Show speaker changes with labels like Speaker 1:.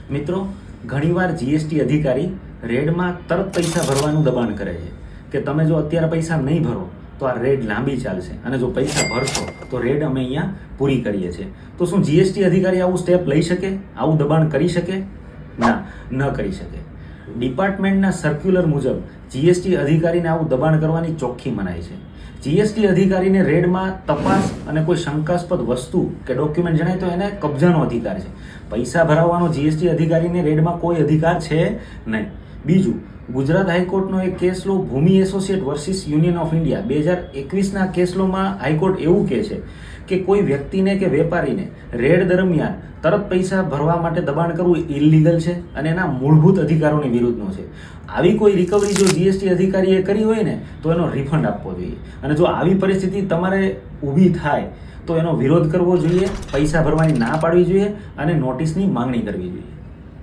Speaker 1: મિત્રો, ઘણીવાર જીએસટી અધિકારી રેડમાં તરત પૈસા ભરવાનું દબાણ કરે છે કે તમે જો અત્યારે પૈસા નહીં ભરો તો આ રેડ લાંબી ચાલશે અને જો પૈસા ભરશો તો રેડ અમે અહીંયા પૂરી કરીએ છીએ. તો શું જીએસટી અધિકારી આવું સ્ટેપ લઈ શકે, આવું દબાણ કરી શકે? ના, ન કરી શકે. ડિપાર્ટમેન્ટના સર્ક્યુલર મુજબ જીએસટી અધિકારીને આવું દબાણ કરવાની ચોખ્ખી મનાઈ છે. જીએસટી અધિકારીને રેડમાં તપાસ અને કોઈ શંકાસ્પદ વસ્તુ કે ડોક્યુમેન્ટ જણાય તો એને કબજાનો અધિકાર છે. પૈસા ભરાવવાનો જીએસટી અધિકારીને રેડમાં કોઈ અધિકાર છે નહીં. બીજું, ગુજરાત હાઈકોર્ટનો એક case law Bhumi associate versus union of India 2021ના કેસ લોમાં હાઈકોર્ટ એવું કહે છે કે કોઈ વ્યક્તિને કે વેપારીને રેડ દરમિયાન તરત પૈસા ભરવા માટે દબાણ કરવું ઇલીગલ છે અને એના મૂળભૂત અધિકારોની વિરુદ્ધનો છે. આવી કોઈ રિકવરી જો જીએસટી અધિકારીએ કરી હોય ને તો એનો રિફંડ આપવો જોઈએ. અને જો આવી પરિસ્થિતિ તમારે ઊભી થાય તો એનો વિરોધ કરવો જોઈએ, પૈસા ભરવાની ના પાડવી જોઈએ અને નોટિસની માંગણી કરવી જોઈએ.